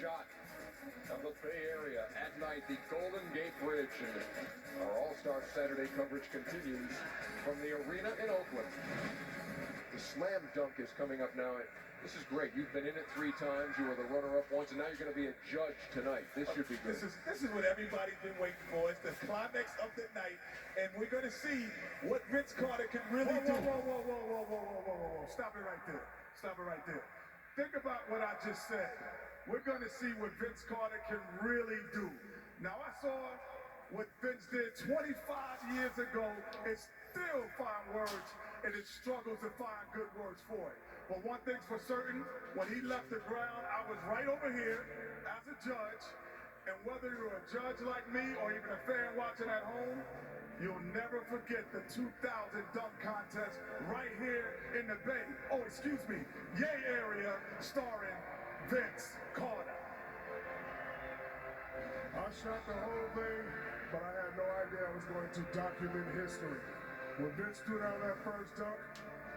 shot of the Bay Area at night, the Golden Gate Bridge. And our All-Star Saturday coverage continues from the arena in Oakland. The slam dunk is coming up now. This is great. You've been in it 3 times. You were the runner-up once, and now you're going to be a judge tonight. This should be good. This is what everybody's been waiting for. It's the climax of the night, and we're going to see what Vince Carter can really do. Whoa. Stop it right there. Stop it right there. Think about what I just said. We're going to see what Vince Carter can really do. Now, I saw what Vince did 25 years ago. It still finds words, and it struggles to find good words for it. But one thing's for certain, when he left the ground, I was right over here as a judge. And whether you're a judge like me or even a fan watching at home, you'll never forget the 2000 dunk contest right here in the Bay. Oh, excuse me, Yay area, starring Vince Carter. I shot the whole thing, but I had no idea I was going to document history. When Vince threw down that first dunk,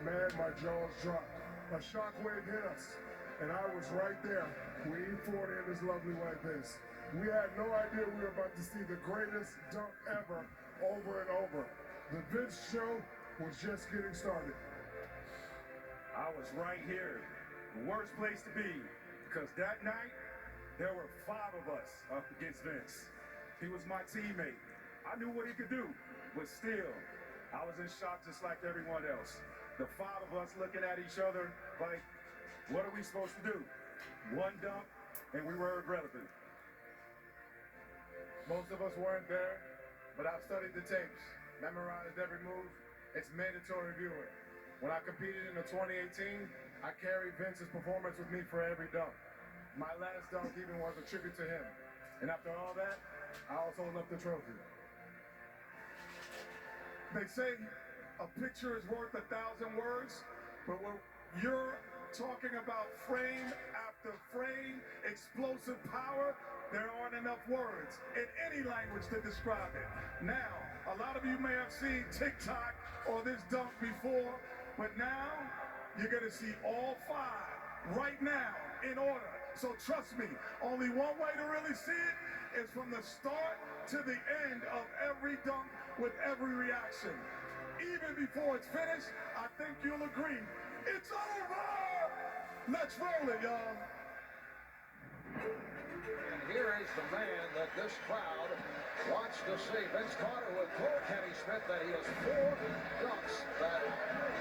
man, my jaws dropped. A shockwave hit us, and I was right there. We E40 in this lovely white base. We had no idea we were about to see the greatest dunk ever, over and over. The Vince show was just getting started. I was right here, the worst place to be, because that night, there were 5 of us up against Vince. He was my teammate. I knew what he could do, but still, I was in shock just like everyone else. The 5 of us looking at each other like, what are we supposed to do? One dunk, and we were irrelevant. Most of us weren't there, but I've studied the tapes, memorized every move. It's mandatory viewing. When I competed in the 2018, I carried Vince's performance with me for every dunk. My last dunk even was a tribute to him. And after all that, I also left the trophy. They say a picture is worth 1,000 words, but when you're talking about frame after frame, explosive power, there aren't enough words in any language to describe it. Now, a lot of you may have seen TikTok or this dunk before, but now you're gonna see all 5 right now in order. So trust me, only one way to really see it is from the start to the end of every dunk with every reaction. Even before it's finished, I think you'll agree, it's over! Let's roll it, y'all. And here is the man that this crowd wants to see. Vince Carter would told Kenny Smith that he has 4 dunks that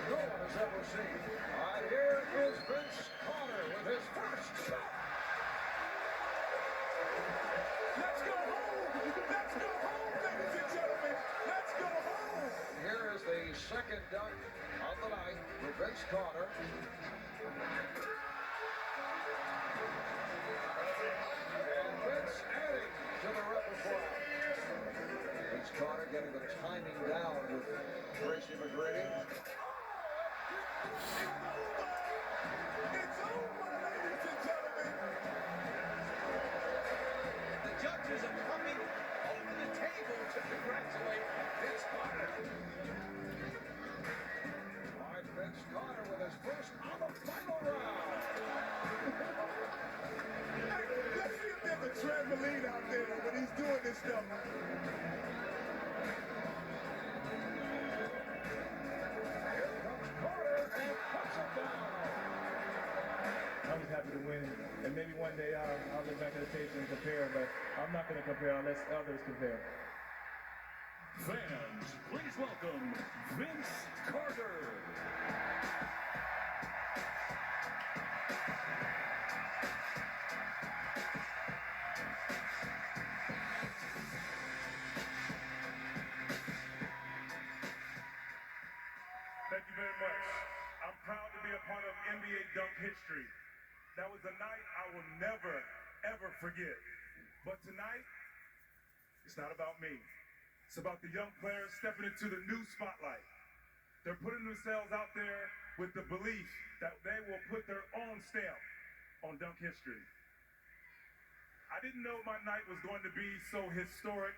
no one has ever seen. All right, here is Vince Carter with his first shot. Let's go home! Let's go home, ladies and gentlemen! Let's go home! Here is the second dunk of the night for Vince Carter. And Vince adding to the repertoire. Vince Carter getting the timing down with Tracy McGrady. It's over, ladies and gentlemen! The judges are coming over the table to congratulate Vince Carter. All right, Vince Carter with his first on the final round. Let's see if there's a trampoline out there when he's doing this stuff. Here comes Carter and puts it down. I'm just happy to win, and maybe one day I'll look back at the tapes and compare, but I'm not going to compare unless others compare. Fans, please welcome Vince Carter. Thank you very much. I'm proud to be a part of NBA dunk history. That was a night I will never, ever forget. But tonight, it's not about me. It's about the young players stepping into the new spotlight. They're putting themselves out there with the belief that they will put their own stamp on dunk history. I didn't know my night was going to be so historic,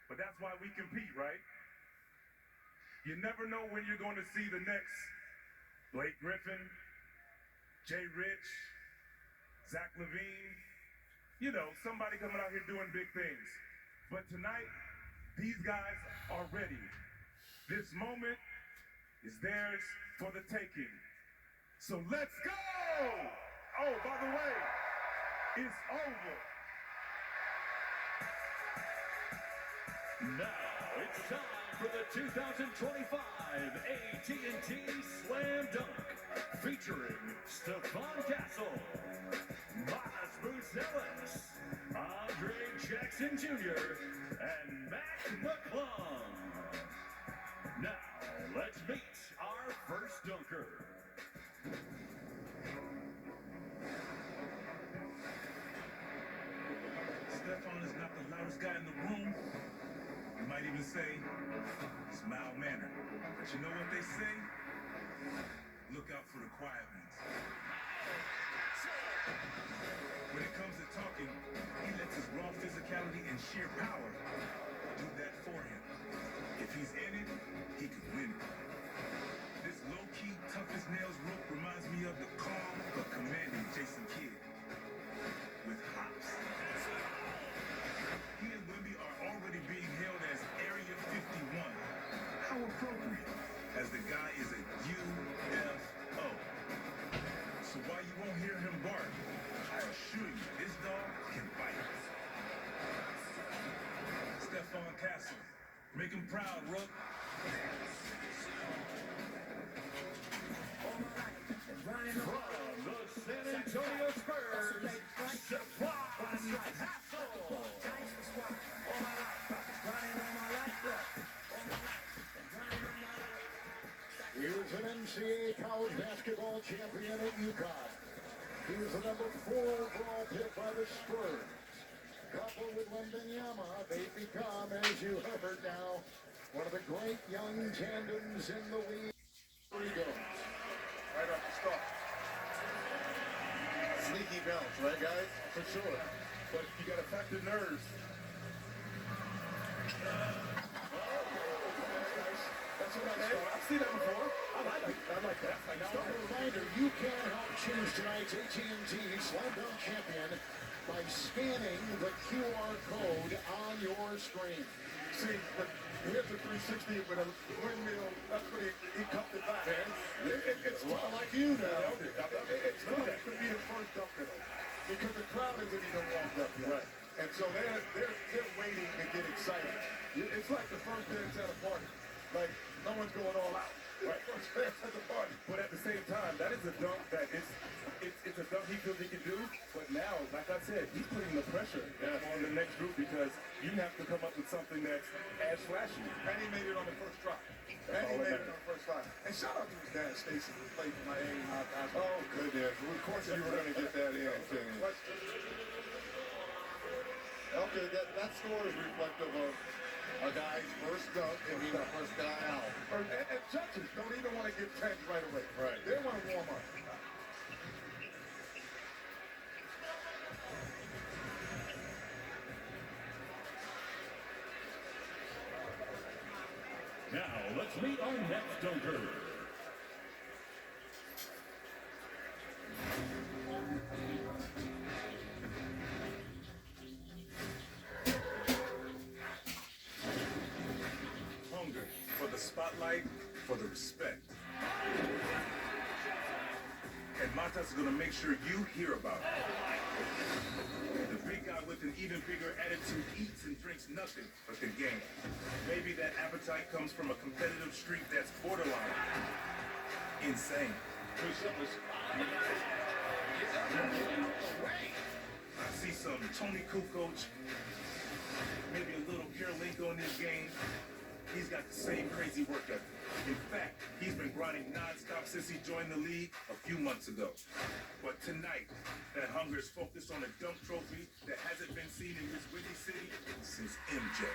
but that's why we compete, right? You never know when you're going to see the next Blake Griffin, Jay Rich, Zach LaVine, you know, somebody coming out here doing big things. But tonight, these guys are ready. This moment is theirs for the taking. So let's go! Oh, by the way, it's over. Now it's time for the 2025 AT&T Slam Dunk, featuring Stephon Castle, Miles Bruce, Andre Jackson Jr., and McClung. Now, let's meet our first dunker. Stephon is not the loudest guy in the room. You might even say he's mild-mannered. But you know what they say? Look out for the quiet ones. When it comes to talking, he lets his raw physicality and sheer power do that for him. If he's in it, he can win it. This low-key, tough-as-nails rope reminds me of the calm but commanding Jason Kidd with hops. He and Wemby are already being hailed as Area 51. How appropriate, as the guy is a UFO. So while you won't hear him bark, I assure you, this dog can bite. Stephon Castle, make him proud, Rook. From the San Antonio Spurs, Stephon Castle. He was an NCAA college basketball champion at UConn. He was the number 4 overall pick by the Spurs. Coupled with Wembanyama, they become, as you have heard now, one of the great young tandems in the league. Here he goes. Right off the start. Sneaky bounce, right, guys? For sure. But you got to factor nerves. That's what I've seen that before. I like that. Now, a reminder, you can help choose tonight's AT&T Slam Dunk Champion by scanning the QR code on your screen. See, here's a 360 with a windmill. That's what he cupped it back. It's fun. Like you now. It's fun to be the first dunker, because the crowd isn't even warmed up yet. Right. And so they're waiting to get excited. It's like the first dance at a party. Like, no one's going all out. Right. First dance at the party. But at the same time, that is a dunk that it's a dunk he feels he can do. But now, like I said, he's putting the pressure on the next group, because you have to come up with something that's as flashy. And he made it on the first try. And shout out to his dad, Stacy, who played for Miami. Oh, goodness. Of course you were going to get that in, King. Okay, that score is reflective of a guy's first dunk and being the first guy out. And judges don't even want to get tagged right away. Right. They want to warm up. Now, let's meet our next dunker. Hunger for the spotlight, for the respect. And Matas is going to make sure you hear about it. The big guy with an even bigger attitude eats and drinks nothing but the game. Maybe that appetite comes from a competitive streak that's borderline insane. I see some Tony Kukoc, maybe a little Kirilenko in his game. He's got the same crazy work ethic. In fact, he's been grinding non-stop since he joined the league a few months ago. But tonight, that hunger is focused on a dunk trophy that hasn't been seen in this Windy City since MJ.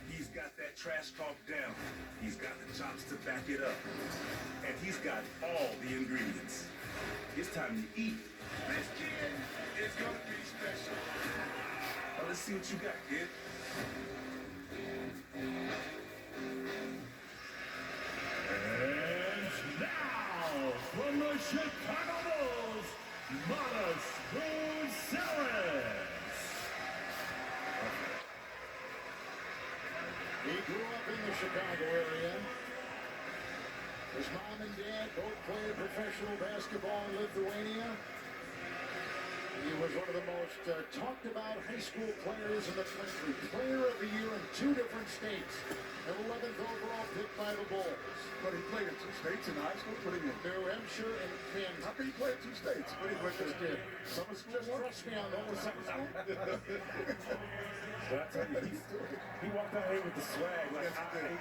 He's got that trash talk down. He's got the chops to back it up. And he's got all the ingredients. It's time to eat. This kid is gonna be special. Well, let's see what you got, kid. And now, from the Chicago Bulls, Miles Gonzalez. He grew up in the Chicago area. His mom and dad both played professional basketball in Lithuania. He was one of the most talked about high school players in the country. Player of the year in 2 different states. And 11th overall pick by the Bulls. But he played in 2 states in high school. What do you mean? New Hampshire and Kansas. How can you play in 2 states? What do you mean? Just did. Summer school? Just trust me on that. Summer school? But I tell you, he walked out here with the swag, like, Yes, he did.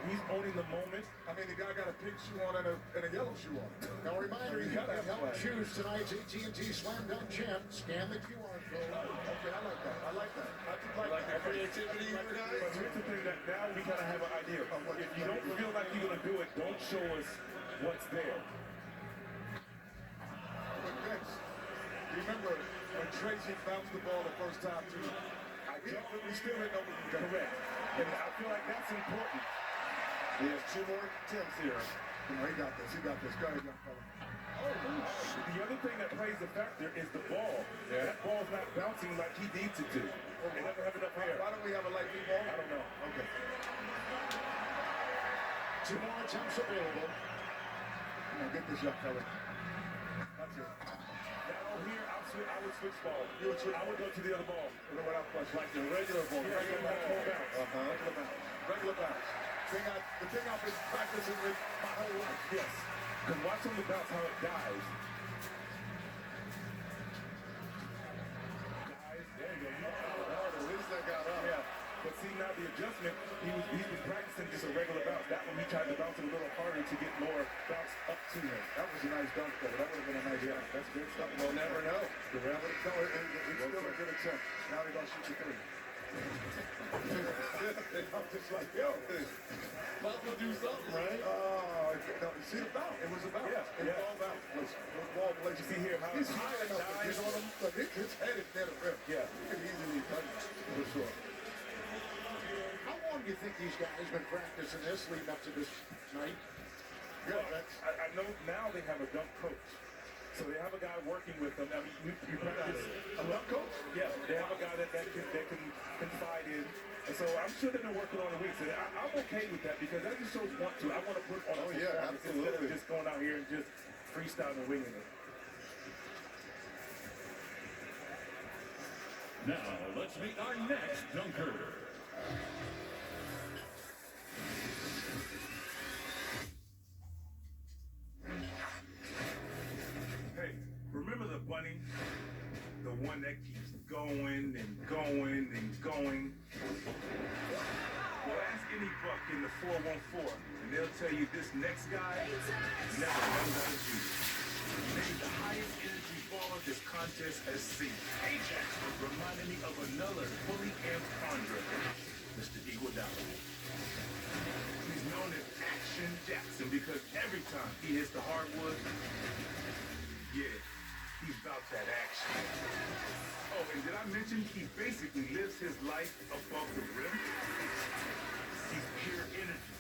he's owning the moment. I mean, the guy got a pink shoe on and a yellow shoe on. Now, a reminder, You you gotta can have help swag. choose tonight's AT&T Slam Dunk Champ. Scan the QR code. Okay, I like that. I like that. I just like that. Creativity, you But guys. here's the thing that now we kind of have an idea. If you don't feel like you're going to do it, don't show us what's there. But Vince, you remember when Tracy bounced the ball the first time too? We still didn't know what he was going to Correct. And I feel like that's important. He has 2 more attempts here. He got this. He got this. Go ahead, young fella. The other thing that plays a factor is the ball. That ball's not bouncing like he needs it to. They never have enough air. Why don't we have a light blue ball? I don't know. Okay. 2 more attempts available. Come on, get this young fella. That's it. Now here, I would switch ball. You would switch I would go to the other ball. Look what I'm pushing. Like the regular ball. Yeah, Regular yeah, ball yeah. bounce. Regular bounce. Regular bounce. The thing I've been practicing with my whole life. Yes. Because watch on the bounce how it dives. Dives. There you go. At least I got up. Yeah. But see now the adjustment, he's been practicing just a regular bounce. That one he tried to bounce it a little harder to get more bounce up to him. That was a nice dunk, though. That would have been a nice dunk. That's good stuff. We'll never know. The ref. No, it's still a good attempt. Now they're going to shoot the 3. I'm just like, yo. About to do something, right? No, you see the bounce? It was a bounce. Yeah, It was yeah. ball bounce. It was ball place. You see here how He's high enough to get on him, but his head is near the rim. Yeah. You can easily touch it, for sure. How long do you think these guys been practicing this leading up to this night? Yeah, that's... I know now they have a dunk coach. So they have a guy working with them. I mean, you practice. A dunk coach? Yeah, they have a guy that can confide in. And so I'm sure they've been working on the weeks. And I'm okay with that because that just shows want to. I want to put on a performance instead of just going out here and just freestyling and winging it. Now, let's meet our next dunker. Hey, remember the bunny? The one that keeps going and going and going? Well, ask any buck in the 414, and they'll tell you this next guy never runs out of juice. Named the highest energy baller this contest has seen. Ajax reminded me of another fully amped Andre, Mr. Iguodala. He's known as Action Jackson because every time he hits the hardwood, yeah, he's about that action. Oh, and did I mention he basically lives his life above the rim? He's pure energy,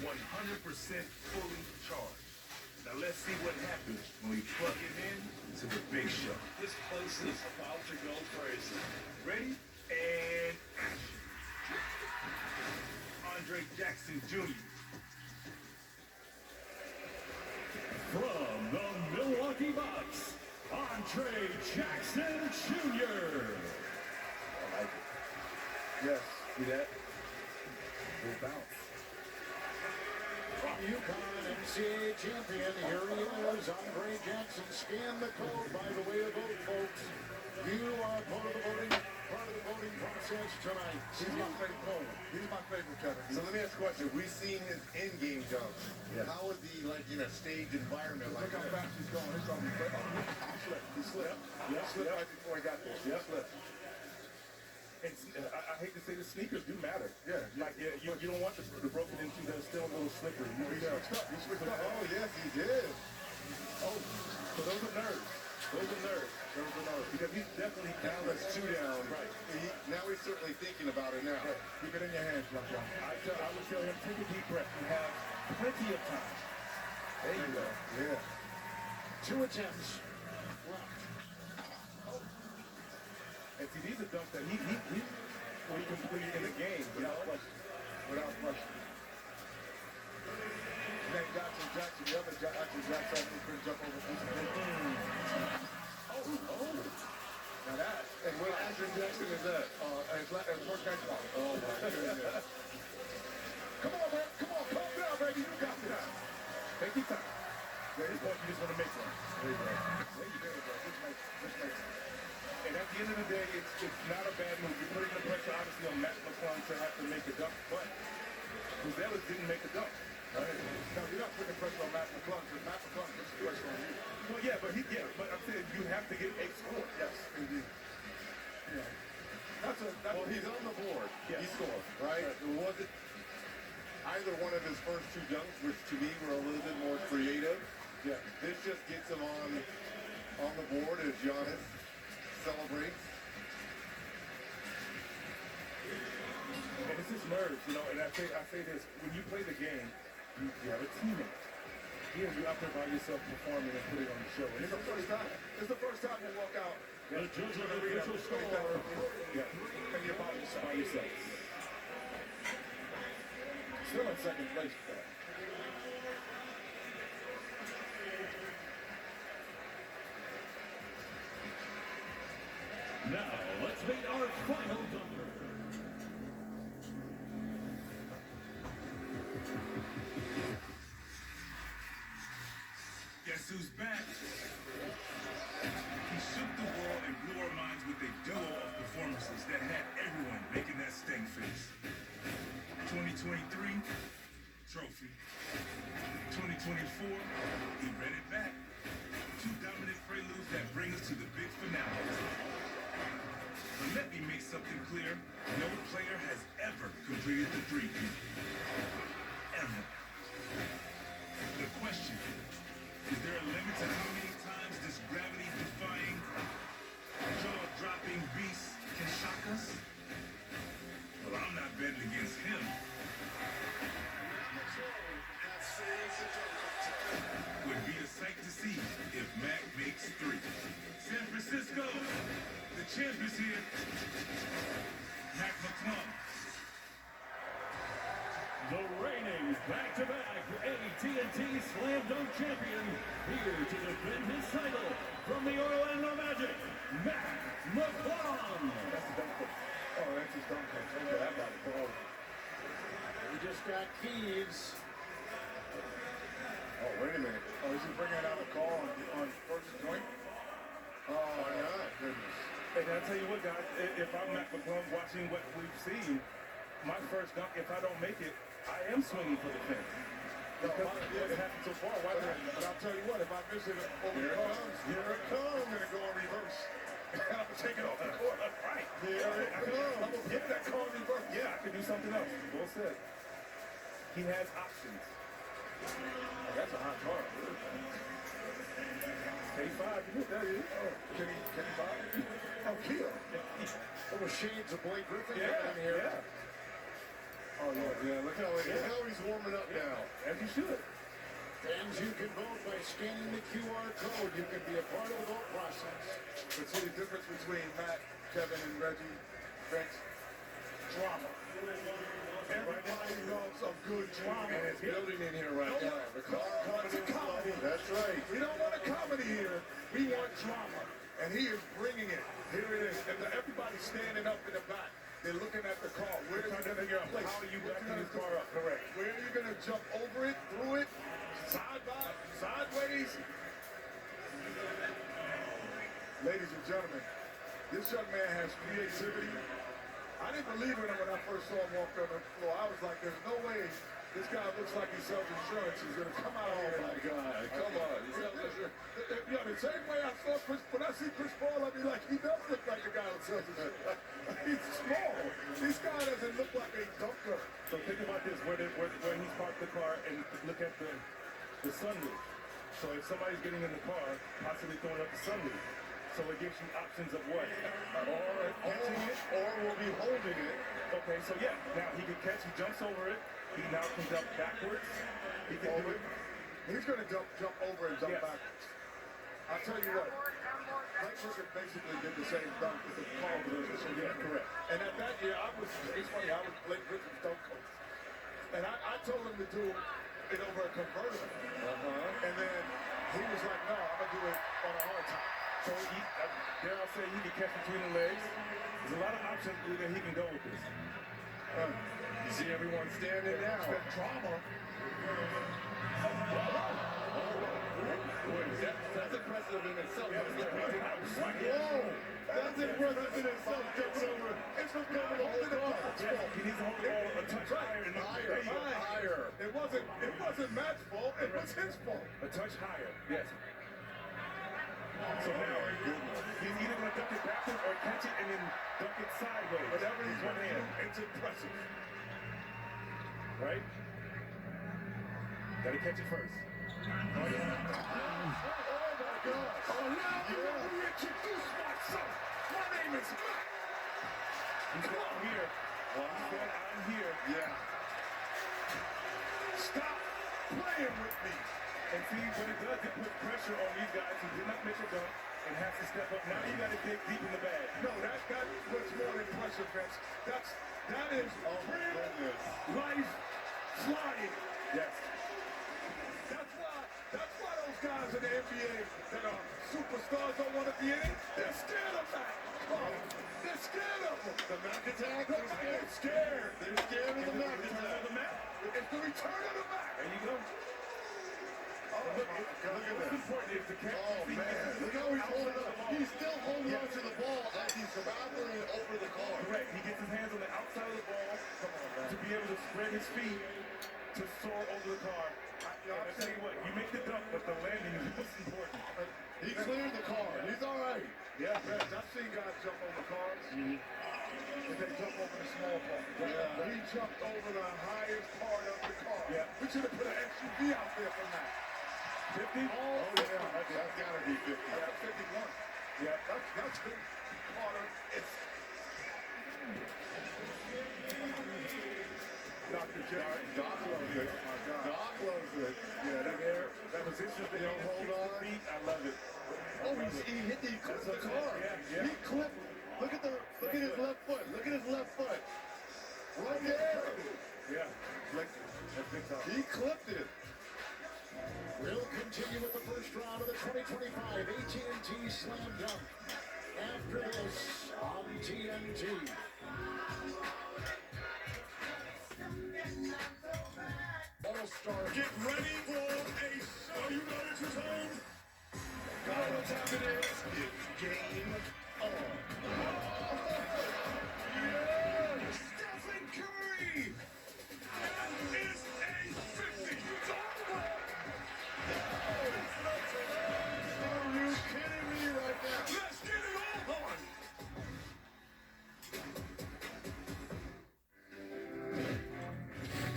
100% fully charged. Now let's see what happens when we plug him in to the big show. This place is about to go crazy. Ready? And action. Andre Jackson Jr. From the Milwaukee Bucks, Andre Jackson Jr. I like it. Yes. See that? Good bounce. From UConn NCAA champion, here he is, Andre Jackson. Scan the code, by the way, of vote, folks. You are part of the voting process tonight. He's my favorite. He's my favorite, Kevin. So let me ask a question. We've seen his in-game dunks. Yeah. How is he like in a staged environment like Look how that? fast he's going. He's going to be great. He slipped. He slipped. He slipped right before he got there. He slipped. And I hate to say the sneakers do matter. Yeah. Like, you don't want the broken into the still a little slippery. You He can switched up. He switched up. Oh, yes, he did. Oh, so those are nerves. Those are nerves. Those are nerves. Because he's definitely Now that's 2 down. Right. Now he's certainly thinking about it now. Keep it in your hands, young John. I would tell him, take a deep breath. You have plenty of time. There you go. Yeah. 2 attempts left. successfully completed in the game, without question. Without question. Then Jackson, the other Jackson couldn't jump over the Now that, And what Andrew Jackson is that? his first benchmark. Oh my goodness. Come on, man. Come on. Calm down, baby. You got this. Take your time. At this point, you just want to make one. There you go. Just make it. And at the end of the day, it's not a bad move. You're putting the pressure, obviously, on Matt McClung to have to make a dunk, but Buzelis didn't make a dunk. Right? No, you're not putting pressure on Matt McClung, because Matt McClung puts the pressure on you. Well, yeah, but I'm saying you have to get a score. Yes, indeed. Yeah. Well, he's on the board. Yeah. He scored, right? It wasn't either one of his first two dunks, which to me were a little bit more creative. Yeah. This just gets him on the board as Giannis celebrates. And it's just nerves, you know, and I say this, when you play the game, you have a teammate. Here, you're out there by yourself performing and put it on the show. And It's the first time. It's the first time you walk out. The judge of the official score. Yeah. And you're by yourself. By yourself. Still in second place. Now, let's meet our final dunker. Guess who's back? He shook the world and blew our minds with a duo of performances that had everyone making that stank face. 2023, trophy. 2024, he ran it back. Two dominant preludes that bring us to the big finale. But let me make something clear. No player has ever completed the three-peat. Ever. The question, is there a limit to how many times this gravity-defying, jaw-dropping beast can shock us? Well, I'm not betting against him. Would be a sight to see if Mac makes three. San Francisco, the champ is here. Mac McClung. The reigning back-to-back AT&T Slam Dunk champion, here to defend his title from the Orlando Magic, Mac McClung. That's the dunk coach. Oh, that's his dunk coach. Okay, that got it. Oh. We just got keys. Oh, wait a minute. Oh, is he bringing out a call on first joint? Why not? Goodness. And I'll tell you what, guys, if I'm Matt McClung watching what we've seen, my first dunk, if I don't make it, I am swinging for the fence. Because what happened so far, why not? But I'll tell you what, if I miss it over Here the it comes, comes. here it comes. I'm going to go in reverse. And I'm going to take it off the court. Right. Here it comes. I'm going to put that call in reverse. Yeah, I could do something else. Well said. He has options. Oh, that's a hot card. K5, you know what that is. Oh, Kenny Bob? Oh, Kill. Little shades of Blake Griffin Yeah, down here. yeah. Oh, yeah, look how he's warming up now. As you should. Fans, you can vote by scanning the QR code. You can be a part of the vote process. But see the difference between Matt, Kevin, and Reggie? Vince? Drama. Everybody loves a good drama. And it's building in here right now. The car Wants a comedy. That's right. We don't want a comedy here. We want drama. And he is bringing it. Here it is. And everybody's standing up in the back. They're looking at the car. Where is he going to get placed? How are you backing this car up? Correct. Where are you going to jump over it, through it, sideways? Ladies and gentlemen, this young man has creativity. I didn't believe in him when I first saw him walk on the floor. I was like, there's no way this guy looks like he sells insurance. He's going to come out here. Oh my God. Come on. He sells insurance. Yeah, the same way I saw when I see Chris Paul, I'll be like, he does look like a guy who sells insurance. He's small. This guy doesn't look like a dunker. So think about this, where he's parked the car and look at the sunroof. So if somebody's getting in the car, possibly throwing up the sunroof. So it gives you options of what? Or catching it, or will be holding it. Okay, so yeah, now he can catch, he jumps over it. He now can jump backwards. He can do it. He's going to jump over and jump Yes. backwards. I'll tell you what. Blake Griffin basically did the same dunk as the Paul Griffin. So yeah, correct. And at that year, it's funny, I was Blake Griffin's dunk coach. And I told him to do it over a convertible. And then he was like, no, I'm going to do it on a hard time. So dare I say he can catch between the legs. There's a lot of options that he can go with this. You see everyone standing now. It's been drama. That's impressive in itself. Whoa! That's impressive in itself. Jumping over. It's just going over the ball. He needs to hold the ball a touch higher. Higher. It wasn't Matt's fault. It was his fault. A touch higher, yes. So now, he's either going to dunk it backwards or catch it and then dunk it sideways. Whatever he's one hand. It's impressive. Right? Got to catch it first. Oh my gosh. Oh, now let me introduce myself. My name is Matt. He said, I'm here. Well, he said, I'm here. Yeah. Stop playing with me. And see, what it does, it puts pressure on these guys who did not make a dunk and have to step up. Now you got to dig deep in the bag. No, that was more than pressure, Vince. That is real life flying. Yes. That's why those guys in the NBA that are superstars don't want to be in it. They're scared of that. They're scared of them. The Mac attack? They're scared. They're scared of the Mac attack. It's the return of the Mac. There you go. Look at What's this. important is to catch. Oh, man. Look how he's holding on. He's still holding on to the ball as he's traveling over the car. Correct. He gets his hands on the outside of the ball to be able to spread his feet to soar over the car. I tell you what, you make the dunk, but the landing is most important. He cleared the car. He's all right. Yeah, Vince, I've seen guys jump over cars. But they jump over the small part. Yeah. He jumped over the highest part of the car. Yeah. We should have put an SUV out there for that. 50? Oh, yeah. That's got to be 50. Yeah, 51. Yeah. That's good. Carter, it's Dr. J. Doc loves it. Oh, my God. Doc loves it. Yeah, that position that You know, hold on. feet, I love it. Oh, he clipped the car. Yeah. He clipped. Look at his left foot. Look at his left foot. Right there. Yeah. That's big time. He clipped it. We'll continue with the first round of the 2025 AT&T Slam Dunk. After this on TNT. All-star. Get ready for a show. You know this is home. You know what time it is? It's game on. Yeah! Stephen Curry! That is a 50. Are you kidding me right now? Let's get it all on.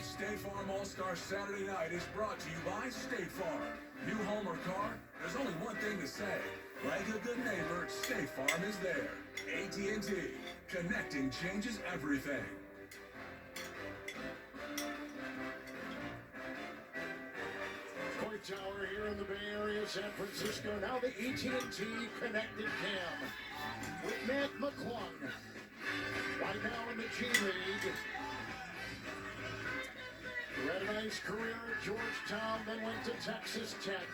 State Farm All-Star Saturday Night is brought to you by State Farm. New home or car? There's only one thing to say. Like a good neighbor, State Farm is there. AT&T. Connecting changes everything. Point Tower here in the Bay Area, San Francisco. Now the AT&T Connected Cam with Matt McClung. Right now in the G League. He had a nice career at Georgetown, then went to Texas Tech.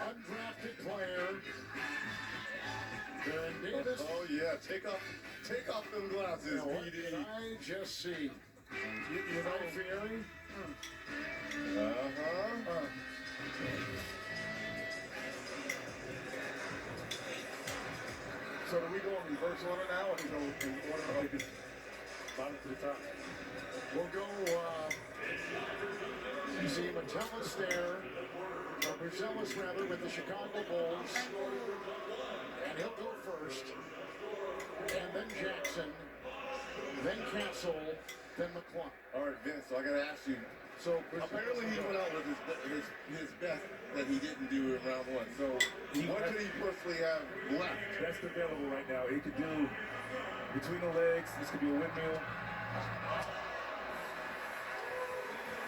Undrafted player. Baron Davis. Oh yeah, take off them glasses, Now, what BD. did I just see? You know Fieri? So do we go in reverse order now, or do we go in order? Bottom to the top. We'll go, you see Metellus there, or Marcellus rather, with the Chicago Bulls. And he'll go first. And then Jackson, then Castle, then McClung. All right, Vince. So I gotta ask you. So Apparently he went out with his best that he didn't do in round one. So what could he personally have left? Best available right now. He could do between the legs. This could be a windmill.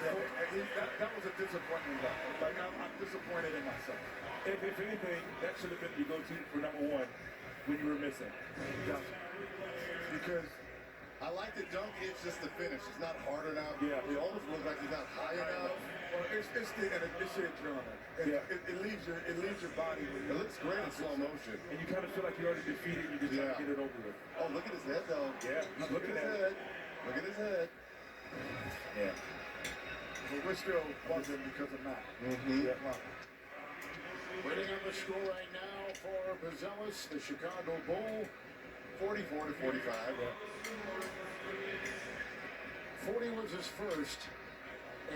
That was a disappointment. Like, I'm disappointed in myself. If anything, that should have been your go-to for number one when you were missing. Because I like the dunk, it's just the finish. It's not hard enough. Yeah. It almost looks like he's not high enough. well, it's the adrenaline. It leaves your body. It looks great in slow motion. And you kind of feel like you're already defeated. You just trying to get it over with. Oh, look at his head, though. Yeah, he's Look looking at his at it. head. Look at his head. Yeah. But we're still buzzing because of Matt. Yeah. Waiting on the score right now for Buzelis, the Chicago Bull. 44 to 45. 40 was his first.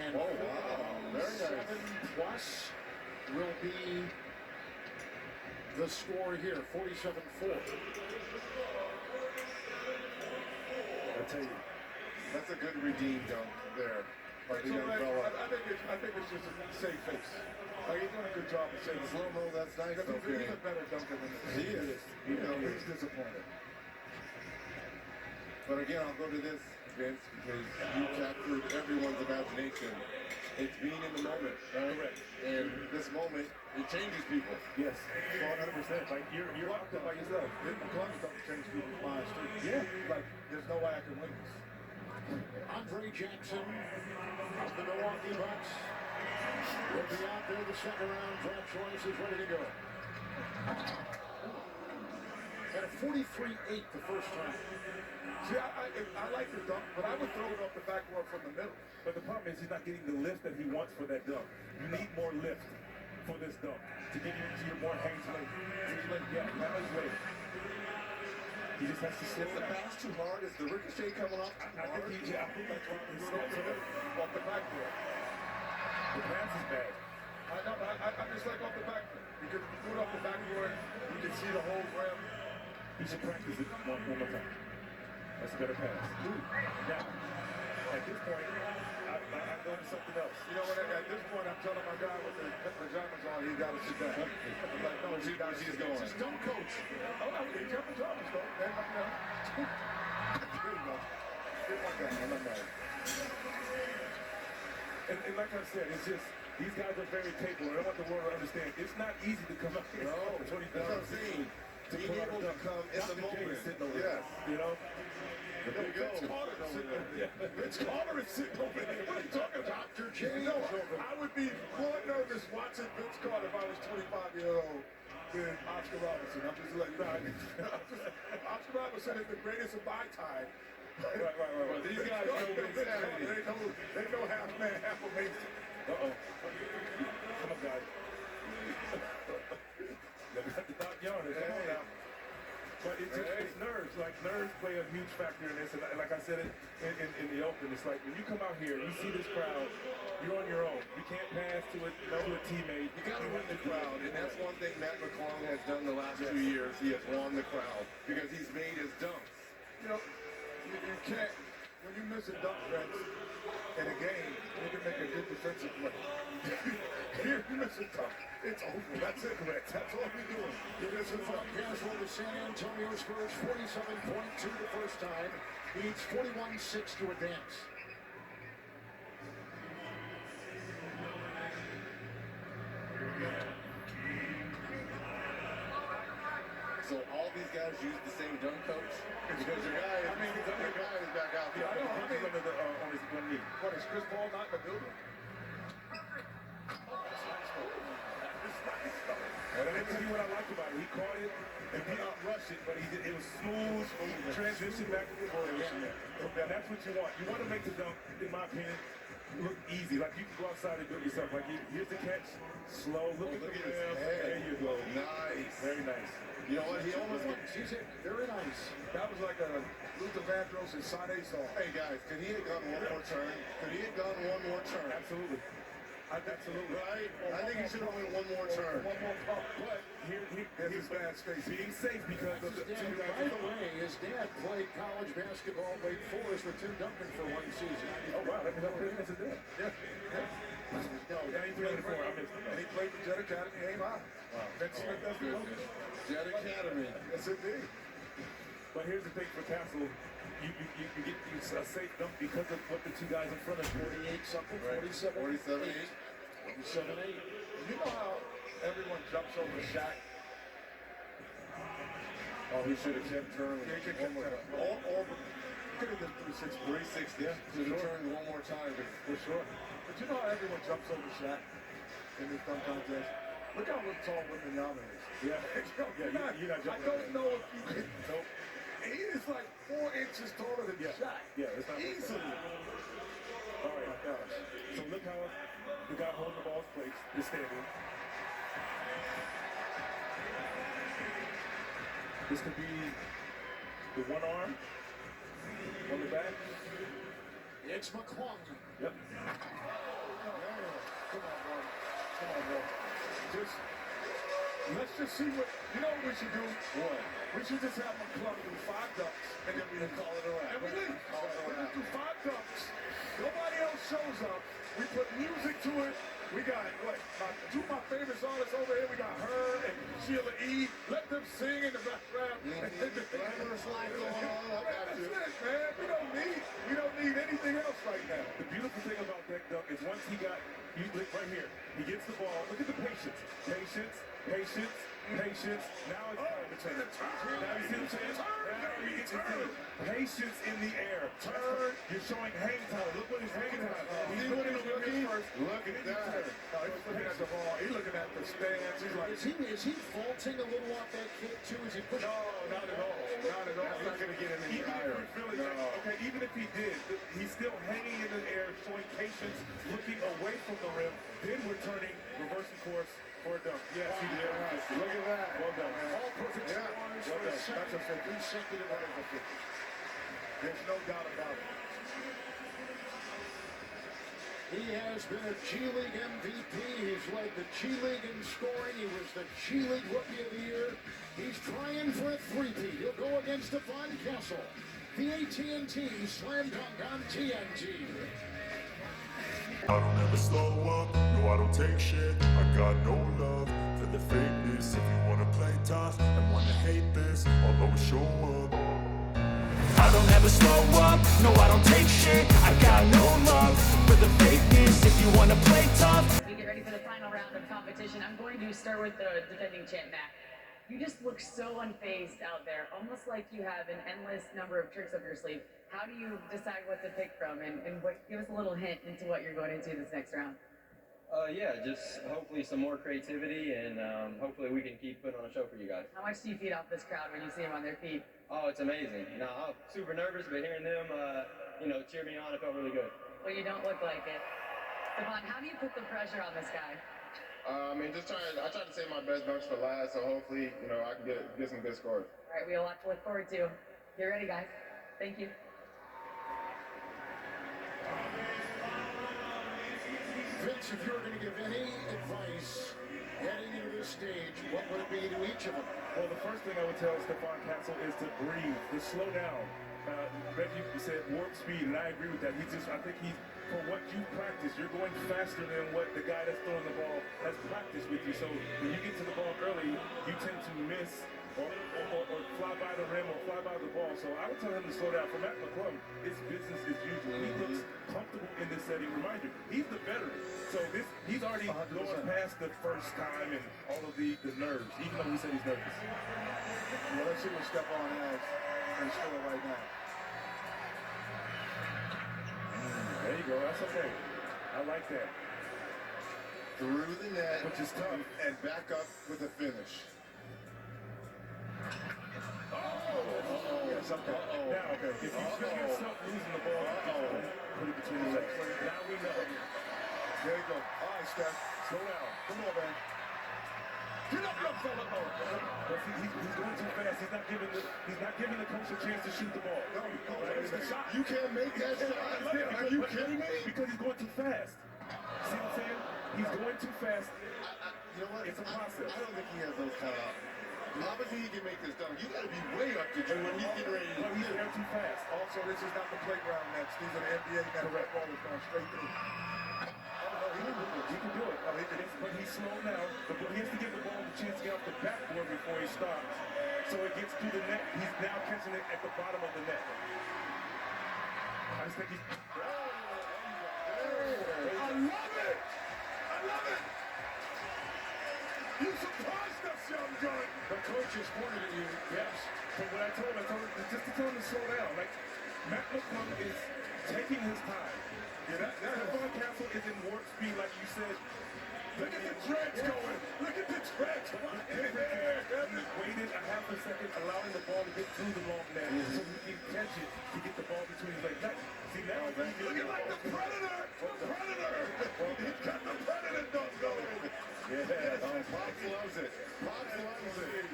And Oh, wow. Very nice. 7 plus will be the score here, 47-4. I tell you. That's a good redeem dunk there by the young fella. I think it's just a safe face. Like, he's doing a good job of saving Slow mo, that's nice. He's Okay. a better dunker than this. He is. He's disappointed. But again, I'll go to this, Vince, because you captured everyone's imagination. It's being in the moment, right? Correct. And this moment, it changes people. Yes. 100%. Like you're out there by yourself. McClung doesn't change people's minds too. Yeah. Like, there's no way I can win this. Andre Jackson of the Milwaukee Bucks will be out there. The second round draft choice is ready to go. At a 43-8 the first time. See, I like the dunk, but I would throw it off the backboard from the middle. But the problem is he's not getting the lift that he wants for that dunk. You need more lift for this dunk to get you to your more hangs late. Yeah, hangs late. He just has to slip Is the pass too hard? Is the ricochet coming off too I hard? think that's why he's Off the backboard. the pass is bad. I know, but I just like off the backboard. Because if you do it off the backboard, you can see the whole rim. He should practice it one more time. That's a better pass. Now, at this point, I'm going to something else. You know what? At this point, I'm telling my guy with the pajamas on, he got to sit down. I'm like, no, he got to sit down. Just don't coach. Oh, no, he's got pajamas, though. There you go. Get my guy. I'm not mad. And like I said, it's just, these guys are very capable. I want the world to understand, it's not easy to come up here. No, That's what that's what I'm saying. Being able to come in the moment. Yes. You know? There you go. Vince Carter is sitting over there. What are you talking about? Dr. J. You know, I would be more nervous watching Vince Carter if I was 25-year-old than Oscar Robertson. I'm just letting you know. Oscar Robertson is the greatest of my time. Right. But these guys know insanity. They know half man, half amazing. Uh-oh. Come on, guys. Let me have to knock you on it. Come on now. But it's just, it's nerves. Like, nerves play a huge factor in this. And like I said in the open, it's like when you come out here, you see this crowd, you're on your own. You can't pass to a teammate. You got to win the crowd, and that's one thing Matt McClung has done the last 2 years. He has won the crowd because he's made his dunks. You know, you can't, when you miss a dunk, Vince, in a game, you can make a good defensive play. Here, you miss a dunk, it's over. That's it, Rex. That's all you're doing. You miss a dunk. Casual the San Antonio Spurs, 47.2 the first time. Needs 41-6 to advance. So all these guys use the same dunk coach? Because your guy is back out there. I know, I mean, On his one knee. what, is Chris Paul not in the building? And let me tell you what I liked about it. He caught it and did not rush it, but it was smooth transition back to the ball. And that's what you want. You want to make the dunk, in my opinion, look easy. Like you can go outside and do it yourself. Like here's the catch, slow. Look at his the rim. head. There you go. Nice. Very nice. You know what? He almost He's hit very nice. That was like a Luther Vandross and Sade song. Hey guys, could he have gone one more turn? Could he have gone one more turn? Absolutely. Absolutely. Right? I think he should have went one more turn. One more pump. But here's His bad space. being safe because of the His two dad, guys. by the way, his dad played college basketball, played Forrest with Tim Duncan for one season. Oh wow, that is a deal. Yeah. No, that ain't 3 and 4. I missed And he it. played for Jet Academy, ain't I? Vince Smith, that's the Jet Academy. Yes, indeed. But here's the thing for Castle. You get a safe dunk because of what the two guys in front of you. 48 something, Right. 47, 47-8. 47-8. You know how everyone jumps over Shaq? Oh, he should have kept turning. They could one more have time. all could have been 360. 360. Yeah, should have turned one more time. For sure. But you know how everyone jumps over Shaq in this dunk contest? Look how tall Wembanyama is. Yeah. You're not I jumping don't over. know if you can. Nope. He is like 4 inches taller than Shaq. Yeah, it's not Easily. All right, gosh. So look how the guy holding the ball's place is standing. This could be the one arm on the back. It's McClung. Yep. Come on, bro. Come on, bro. Let's just see what, you know what we should do? What? We should just have McClung do 5 dunks, and then we Call it a wrap. And we leave. Call it a We wrap. just do 5 dunks. Nobody else shows up. We put music to it. We got, two of my favorite artists over here. We got her and Sheila E. Let them sing in the background. Glamorous life going on. I got That's you. it, man. We don't need anything else right now. The beautiful thing about that dunk is once he look right here, he gets the ball. Look at the patience. Patience. Now it's time to turn. Now you see what I'm saying? Now you get to see patience in the air. Turn. You're showing hang time. Look what he's hanging time. He's looking at the first. Look at that. No, he's looking at the ball. He's looking at the stands. He's like, Is he faulting a little off that kick too? Is he pushing? no, not at all. Not at all. That's not going to get him any Even higher. if we feel it, okay, even if he did, he's still hanging in the air, showing patience, looking away from the rim. Then we're turning, reversing course for a dunk. Yes, he did. Look at that. Well done. All perfect Yeah. scores Well for done. the second That's a 50. consecutive That is a 50. There's no doubt about it. He has been a G League MVP. He's led the G League in scoring. He was the G League Rookie of the Year. He's trying for a three-peat. He'll go against Devon Castle. The AT&T Slam Dunk on TNT. I don't ever slow up, no I don't take shit. I got no love for the fakeness. If you wanna play tough and wanna hate this, I'll always show up. I don't ever slow up, no I don't take shit. I got no love for the fakeness. If you wanna play tough. We get ready for the final round of competition. I'm going to start with the defending champ, Mac. You just look so unfazed out there, almost like you have an endless number of tricks up your sleeve. How do you decide what to pick from, and give us a little hint into what you're going into this next round? Yeah, just hopefully some more creativity, and hopefully we can keep putting on a show for you guys. How much do you feed off this crowd when you see them on their feet? Oh, it's amazing. You know, I'm super nervous, but hearing them, cheer me on, it felt really good. Well, you don't look like it. Devon, how do you put the pressure on this guy? I try to save my best dunks for last, so hopefully, I can get some good scores. All right, we have a lot to look forward to. Get ready, guys. Thank you. Vince, if you were going to give any advice heading into this stage, what would it be to each of them? Well, the first thing I would tell Stephon Castle is to breathe, to slow down. Reggie said warp speed, and I agree with that. I think for what you practice, you're going faster than what the guy that's throwing the ball has practiced with you. So when you get to the ball early, you tend to miss or fly by the rim or fly by the ball. So I would tell him to slow down. For Matt McClung, it's business as usual. He looks comfortable in this setting. Remind you, he's the veteran. So he's already 100%. going past the first time and all of the nerves, even though he said he's nervous. Well, let's see what Stephon has in store right now. There you go. That's okay. I like that. Through the net, Which is tough. and back up with a finish. Yes, okay. Now, if you feel yourself losing the ball, put it between the legs. Now we know. There you go. All right, Steph. Slow down. Come on, man. Get up, young fella. But see, he's going too fast. He's not giving the coach a chance to shoot the ball. No, it's the shot. You can't make that shot. Are you kidding me? Because he's going too fast. See what I'm saying? He's going too fast. You know what? It's a process. I don't think he has those kind of. Obviously, he can make this dunk. You got to be way up to when he's getting ready to But he's there too fast. Also, this is not the playground nets. These are the NBA nets. That ball is going straight through. Oh, no, he didn't move it. He can do it. But he's slow now. He has to give the ball the chance to get off the backboard before he stops. So it gets through the net. He's now catching it at the bottom of the net. I just think he's... I love it! I love it! You surprised us, young gun! The coach has pointed at you. Yes. But what I told him just to tell him to slow down. Like, Matt McClung is taking his time. Yeah, Stephon Castle is in warp speed, like you said. Look at the dreads going! Look at the dreads! He waited a half a second, allowing the ball to get through the long net, so he can catch it to get the ball between his legs. See, now he's looking like the Predator! The Predator! He's got the Predator dunk going! Yeah, Pops loves it. Pops loves it.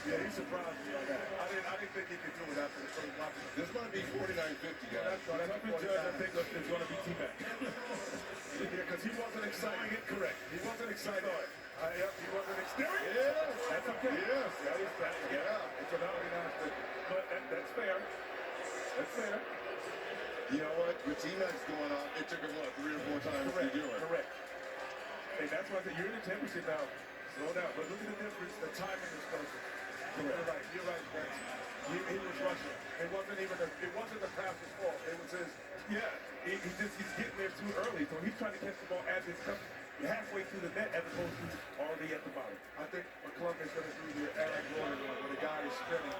Yeah, he surprised me on that. I didn't think he could do it after the first watch. This might be 49-50, guys. That's a judge, I think, is going to be T-Mac. Yeah, because he wasn't excited. Correct. He wasn't excited. He wasn't excited. Yes. That's okay. Yes. That is that. Yeah. It's a very nice thing. But that's fair. That's fair. You know what? With T-Mac's going off, it took him, 3 or 4 times to do it. Correct. And that's why I said you're in the championship now. Slow down. But look at the difference. The timing is perfect. Correct. You're right, Vince. He was rushing. It wasn't the passer's fault. It was his. Yeah. He's getting there too early, so he's trying to catch the ball as it's coming halfway through the net as opposed to already at the bottom. I think McClung is going to do the Aaron Gordon one when the guy is spinning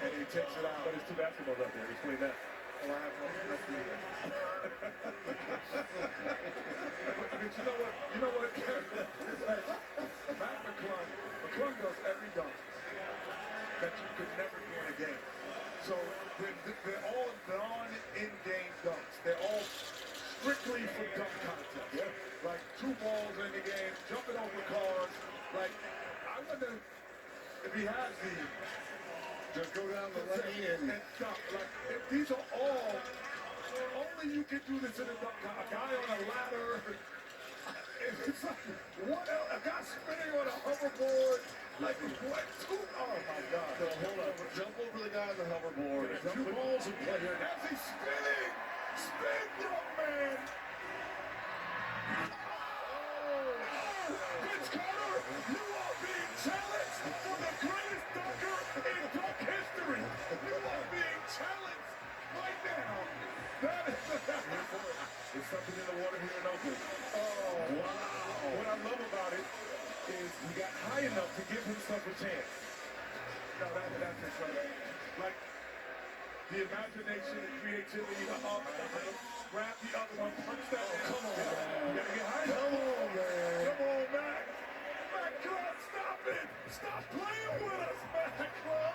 and he takes it out. But it's two basketballs out there. Explain that. Oh, I have no idea. But you know what? You know what? Matt McClung does every dunk that you could never do in a game. So they're all non-in-game dunks. They're all strictly for dunk contests. Yeah. Like 2 balls in the game, jumping over cars. Like, I wonder if he has the... Just go down the lane and dunk. Like, if these are all... Only you can do this in a dunk. A guy on a ladder. It's like, what else? A guy spinning on a hoverboard. Like, what? Oh, my God. So hold on. Jump over the guy on the hoverboard. 2 balls in play here. As he's spinning! Spin, young man! Vince Carter, you are being challenged for the greatest dunker in dunk history. You are being challenged right now. That is There's something in the water here in Oakland. Oh, wow. What I love about it is he got high enough to give himself a chance. No, that's incredible. Like, the imagination and creativity, the up, grab the other one, punch that in. Come on, man. You gotta get high. Come on, man. Come on, Mac. Mac Club, stop it. Stop playing with us, Mac Club.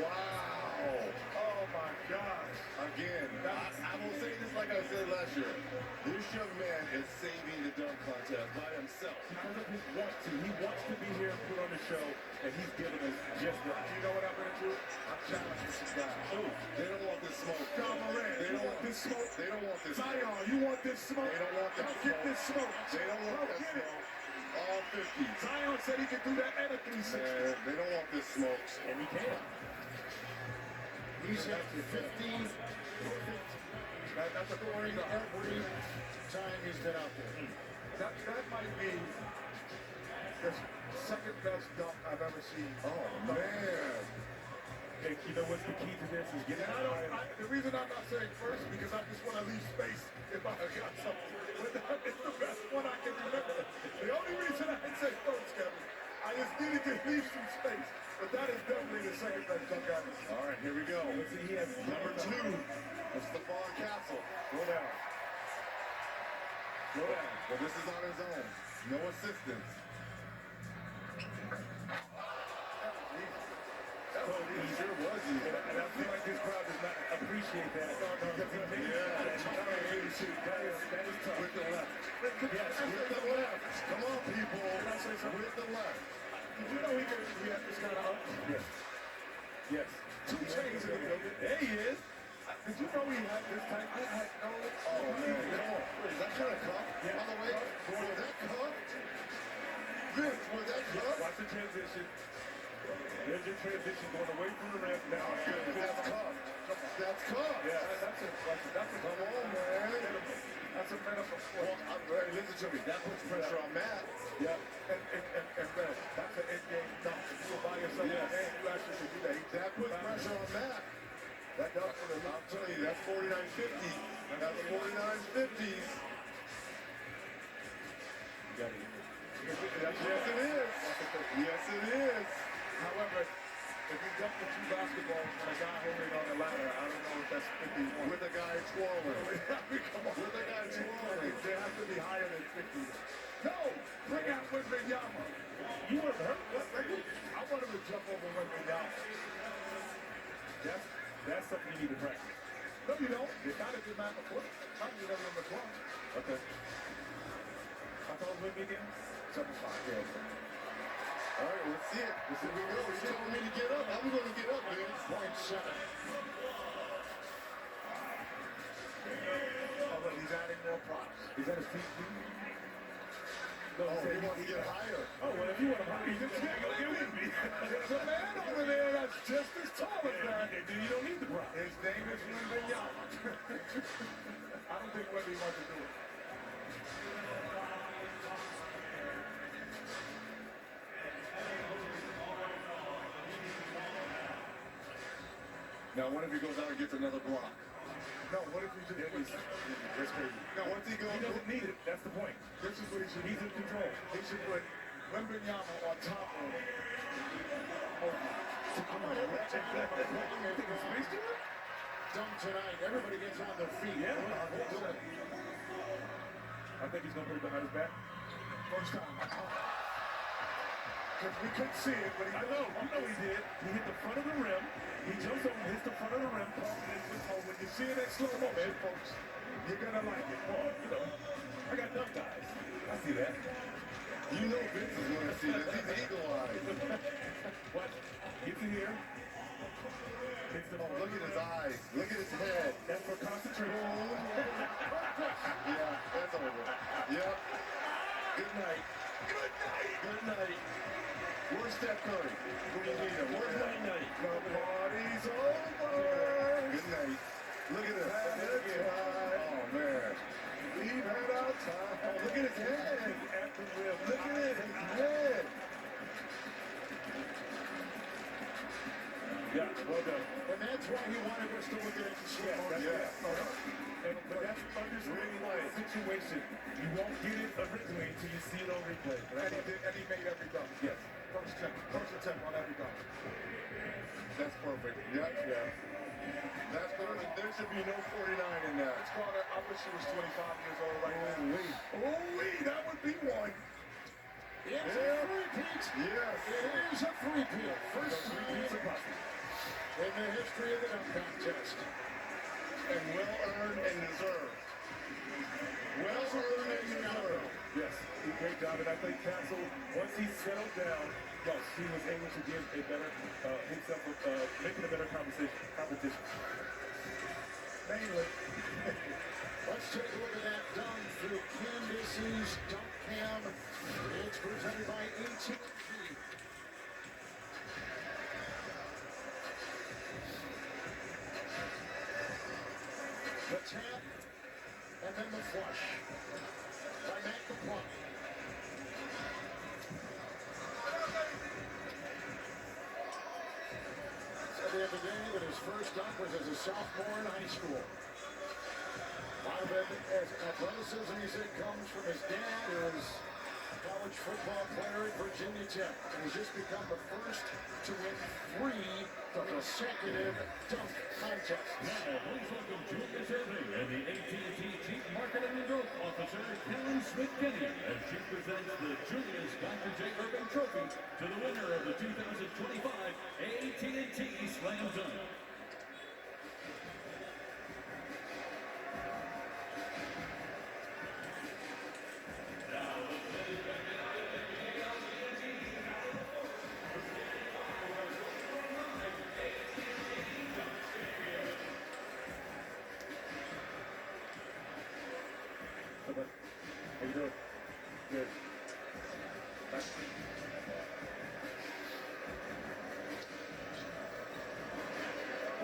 wow. Oh, my gosh. Again, I will say this like I said last year. This young man is saving the dunk contest by himself. Because of his want to. He wants to be here and put on the show, and he's giving us just that. You know what I'm going to do? I'm challenging this guy. Oh, they don't want this smoke. John Moran, They don't want this smoke. They don't want this Zion, smoke. you want this smoke? They don't want this Come get smoke. this smoke. They don't want Come that get it. smoke. All 50. Zion said he could do that at a 360. They don't want this smoke. And he can. He's hit 50 That's a scoring story. every time he's been out there. That might be the second best dunk I've ever seen. Oh, man. Hey, you know what's the key to this is getting The reason I'm not saying first because I just want to leave space if I got something. But it's the best one I can remember. The only reason I can say first, Kevin, I just needed to leave some space. But that is definitely the second best dunk I've ever seen. All right, here we go. Let's see, he has Number 2 is Stephon Castle. Go down. Go down. But this is on his own. No assistance. He sure was. And I feel like this crowd does not appreciate that. Because he made that is tough. With the left. Yes, With the left. Come on, people. With the left. Did you know he could react this kind of up? Yes. Yes. 2 chains in the building. There he is. Did you know he had this type? I had no. Oh, man. Come on. Wait, is that kind of cuff? Yeah. By the way, was that cuff? Vince, was that cuff? Watch the transition. There's your transition going away from the rim. Now That's tough. That's tough. Yeah, That's a Come on, man. That's a minimum. Well, listen to me. That puts pressure on Matt. Yeah, and that's an in-game dunk. If you were by yourself in the game, you actually could do that. That puts pressure on Matt. That dunk for the I'm telling you, that's 49-50. That's 49-50. Yes, it is. Yes, it is. However, if you dunk the two basketballs and a guy holding on the ladder, I don't know if that's 51. With a guy twirling. Come on. With a guy twirling. They have to be higher than 50. No! Bring out Wembanyama. You were hurt. I want him to jump over Wembanyama. That's something you need to practice. No, you don't. You gotta do Matt McClung. Not you never McClung. Okay. I thought it was again. 75. Yeah. All right, let's see it. Let's see we go. He's telling me to get up. I'm going to get up, man. 0.7. Oh, look, he's adding more props. Is that a feet? Oh, he wants to get higher. Oh, well, if you want to hurry, just get with me. There's a man over there that's just as tall as that. You don't need the prop. His name is Wembanyama. I don't think Wemby wants to do it. Now, what if he goes out and gets another block? No, what if he just That's crazy. Now, once he goes... He doesn't need it. That's the point. This is what he should. He's in control. He should put Wembanyama on top of him. Dunk tonight. Everybody gets on their feet. Yeah. I think he's going to put it behind his back. First time. Because we couldn't see it, but he I know he did. He hit the front of the rim. He jumps over, hits the front of the rim. When you see it in slow motion, folks, you're gonna like it. Oh, you know, I got dunk eyes. I see that. You know Vince is going to see this. He's eagle-eyed. What? Gets in here. Hits the ball. Look at his eyes. Look at his head. That's for concentration. Yeah, that's over. Yep. Good night. Good night. Good night. Where's Steph Curry? When you need him. Where's Good night? The party's over. Good night. Look at this. Oh, man. We've had our time. Oh, look at his head. At the rim. Look at his head. Yeah, well done. And that's why he wanted us to look at it and see it. But that's understanding the situation. You won't get it originally until you see it on replay. And he made every dunk. Yes. First attempt on every dunk. That's perfect. Yep. Yeah. That's perfect. There should be no 49 in that. It's called, I wish he was 25 years old right now. Ooh-wee, that would be one. It's a three-peat. Yes. It is a three-peat. First time in the history of the dunk contest. And well earned and deserved. Well earned and deserved. Yes, he did a great job, and I think Castle, once he settled down, yes, he was able to give a better, himself, making a better competition. Mainly. Let's take a look at that dunk through Candace's Dunk Cam. It's presented by AT&T. The tap, and then the flush by Matt McClung. Said the other day that his first dunk was as a sophomore in high school. A lot of athleticism, he said, comes from his dad, who was a college football player at Virginia Tech. And he's just become the first to win 3 consecutive dunk contests. Now, please welcome Julia Survey and the AT&T Chief Marketing and Growth Officer, Karen Smith-Kenny, as she presents the Julius Dr. J. Urban Trophy to the winner of the 2025 AT&T Slam Dunk. How you doing? Good.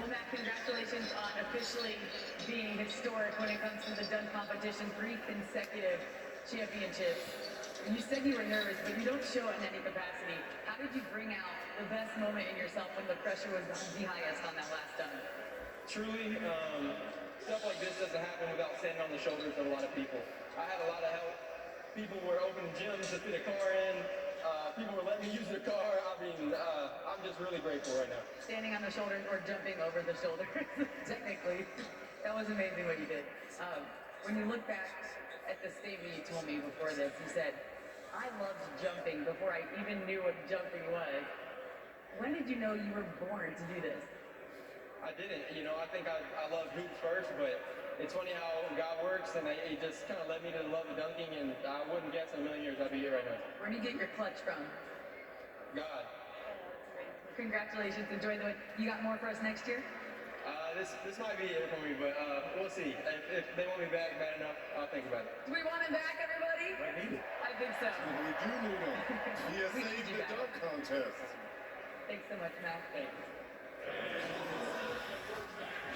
Well, Matt, congratulations on officially being historic when it comes to the dunk competition. 3 consecutive championships. You said you were nervous, but you don't show it in any capacity. How did you bring out the best moment in yourself when the pressure was the highest on that last dunk? Truly, stuff like this doesn't happen without standing on the shoulders of a lot of people. I had a lot of help. People were opening gyms to fit a car in. People were letting me use their car. I mean, I'm just really grateful right now. Standing on the shoulders or jumping over the shoulders, technically. That was amazing what you did. When you look back at the statement you told me before this, you said, I loved jumping before I even knew what jumping was. When did you know you were born to do this? I didn't. You know, I think I loved hoops first, but it's funny how God works, and it just kind of led me to love the dunking, and I wouldn't guess in a million years I'd be here right now. Where do you get your clutch from? God. Congratulations. Enjoy the win. You got more for us next year? This might be it for me, but we'll see. If they want me back bad enough, I'll think about it. Do we want him back, everybody? I need it. I think so. We do need him. He has We saved need you the back. dunk contest. Thanks so much, Matt. Thanks.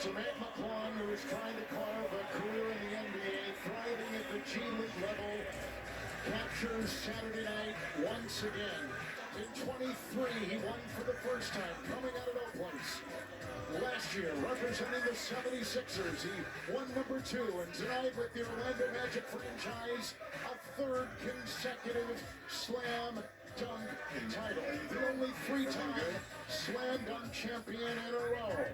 So Matt McClung, who is trying to carve a career in the NBA, thriving at the G League level, captures Saturday night once again. In 23, he won for the first time, coming out of no place. Last year, representing the 76ers, he won number 2, and tonight with the Orlando Magic franchise, a 3rd consecutive slam dunk title. The only 3-time slam dunk champion in a row.